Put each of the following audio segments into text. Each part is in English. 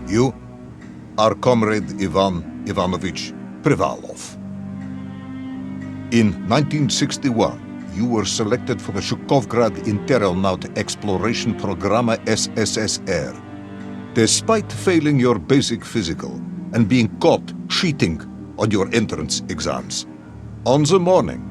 You are Comrade Ivan Ivanovich Privalov. In 1961, you were selected for the Shukovgrad Internaut Exploration Program SSSR. Despite failing your basic physical and being caught cheating on your entrance exams, on the morning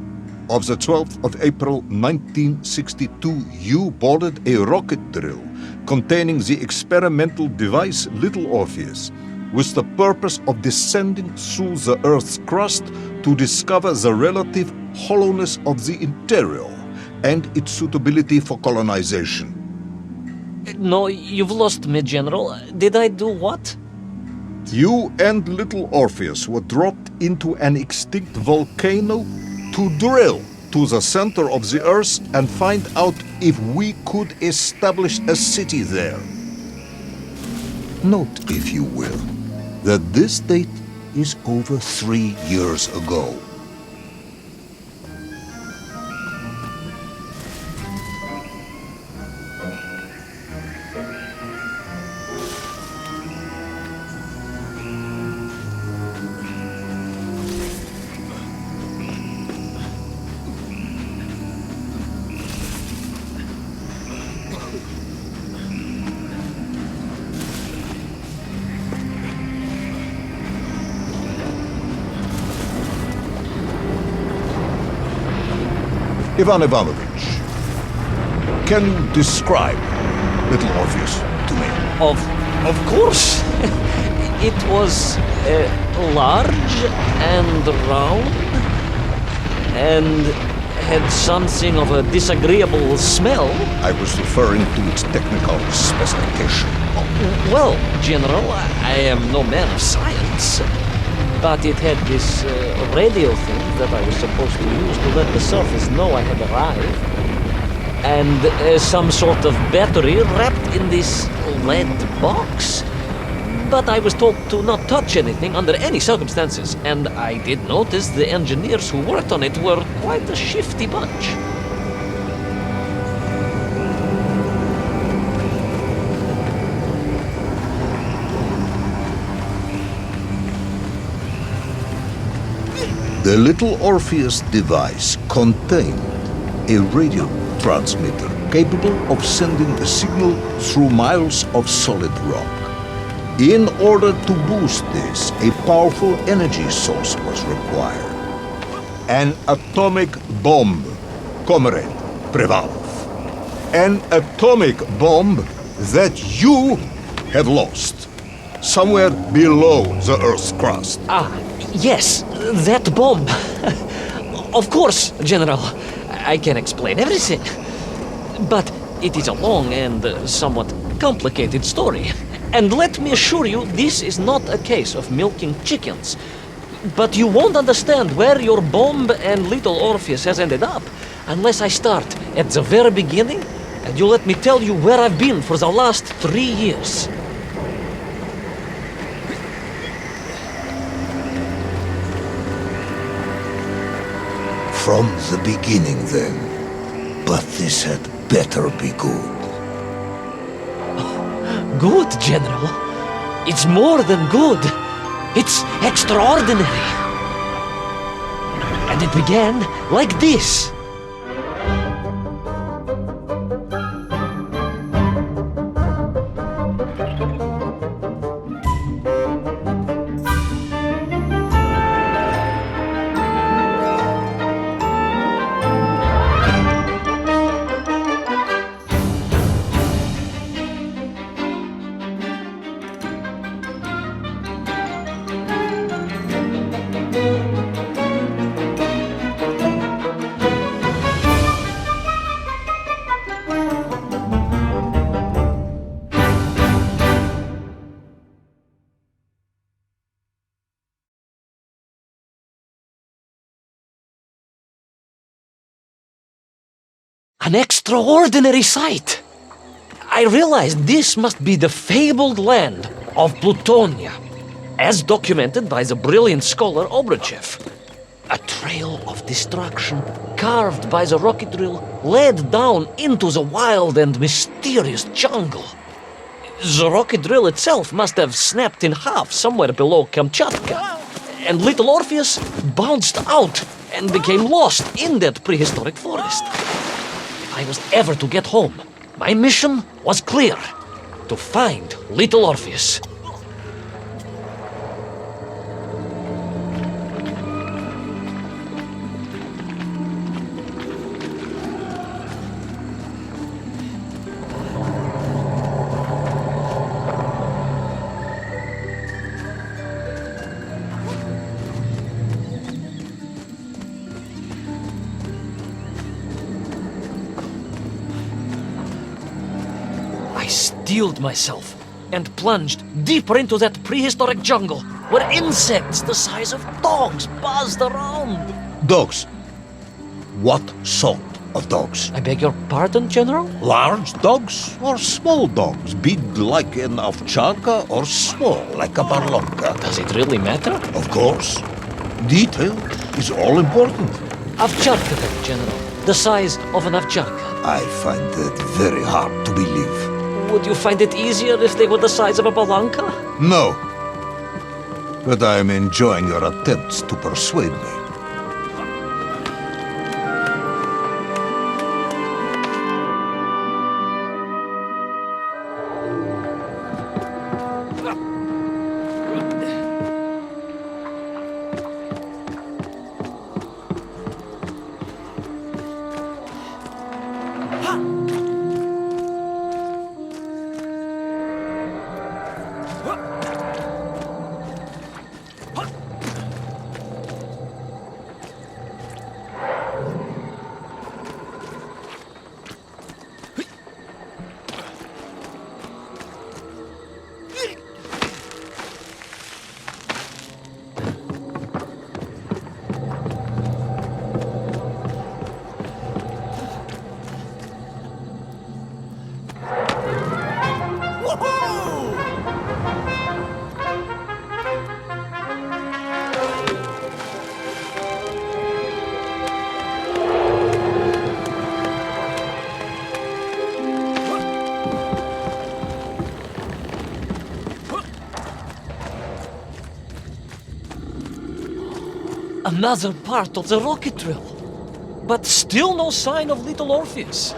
of the 12th of April 1962, you boarded a rocket drill containing the experimental device Little Orpheus, with the purpose of descending through the Earth's crust to discover the relative hollowness of the interior and its suitability for colonization. No, you've lost me, General. Did I do what? You and Little Orpheus were dropped into an extinct volcano to drill to the center of the Earth and find out if we could establish a city there. Note, if you will, that this date is over 3 years ago. Ivan Ivanovich, can you describe Little Orpheus to me? Of course. It was large and round and had something of a disagreeable smell. I was referring to its technical specification. Well, General, I am no man of science, but it had this radio thing that I was supposed to use to let the surface know I had arrived, and some sort of battery wrapped in this lead box. But I was told to not touch anything under any circumstances, and I did notice the engineers who worked on it were quite a shifty bunch. The Little Orpheus device contained a radio transmitter capable of sending a signal through miles of solid rock. In order to boost this, a powerful energy source was required. An atomic bomb, Comrade Privalov. An atomic bomb that you have lost somewhere below the Earth's crust. Yes, that bomb. Of course, General. I can explain everything. But it is a long and somewhat complicated story. And let me assure you, this is not a case of milking chickens. But you won't understand where your bomb and Little Orpheus has ended up unless I start at the very beginning and you let me tell you where I've been for the last 3 years. From the beginning, then. But this had better be good. Good, General. It's more than good. It's extraordinary. And it began like this. An extraordinary sight. I realized this must be the fabled land of Plutonia, as documented by the brilliant scholar Obruchev. A trail of destruction carved by the rocket drill led down into the wild and mysterious jungle. The rocket drill itself must have snapped in half somewhere below Kamchatka. And little Orpheus bounced out and became lost in that prehistoric forest. If I was ever to get home, my mission was clear: to find little Orpheus. I steeled myself and plunged deeper into that prehistoric jungle where insects the size of dogs buzzed around. Dogs. What sort of dogs? I beg your pardon, General? Large dogs or small dogs? Big like an ovchanka or small like a barlonka? Does it really matter? Of course. Detail is all important. Овчарка then, General. The size of an овчарка. I find that very hard to believe. Would you find it easier if they were the size of a balanka? No. But I am enjoying your attempts to persuade me. Another part of the rocket drill. But still no sign of little Orpheus.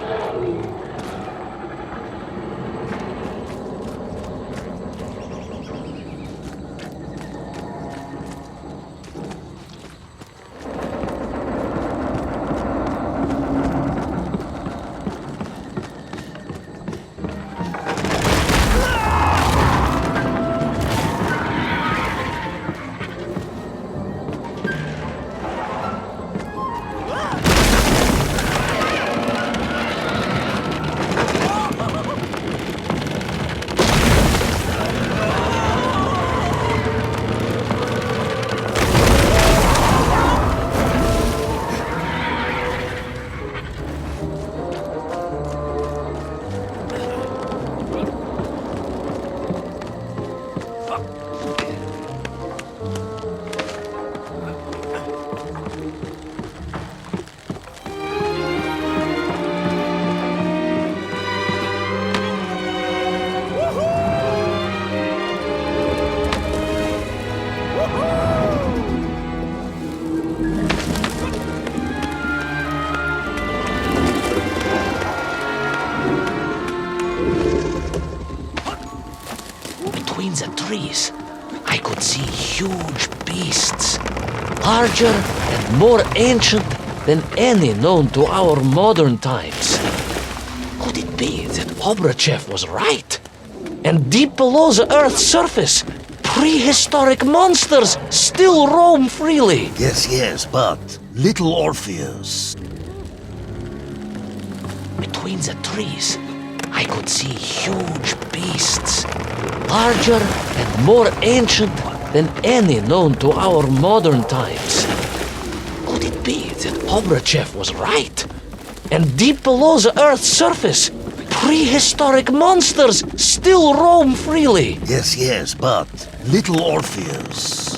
Between the trees, I could see huge beasts, larger and more ancient than any known to our modern times. Could it be that Obrachev was right? And deep below the Earth's surface, prehistoric monsters still roam freely. Yes, but little Orpheus. Between the trees, I could see huge beasts, larger and more ancient than any known to our modern times. Could it be that Obrachev was right? And deep below the Earth's surface, prehistoric monsters still roam freely. Yes, but little Orpheus.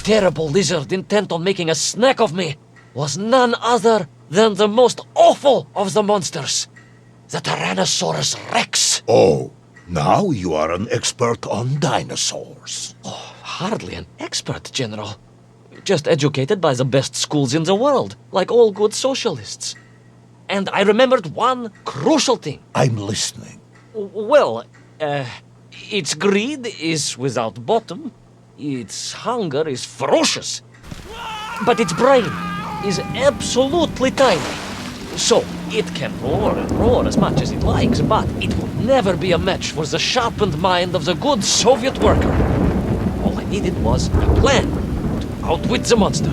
terrible lizard intent on making a snack of me was none other than the most awful of the monsters, the Tyrannosaurus Rex. Oh, now you are an expert on dinosaurs. Hardly an expert, General. Just educated by the best schools in the world, like all good socialists. And I remembered one crucial thing. I'm listening. Well, its greed is without bottom, its hunger is ferocious, but its brain is absolutely tiny. So, it can roar and roar as much as it likes, but it will never be a match for the sharpened mind of the good Soviet worker. All I needed was a plan to outwit the monster.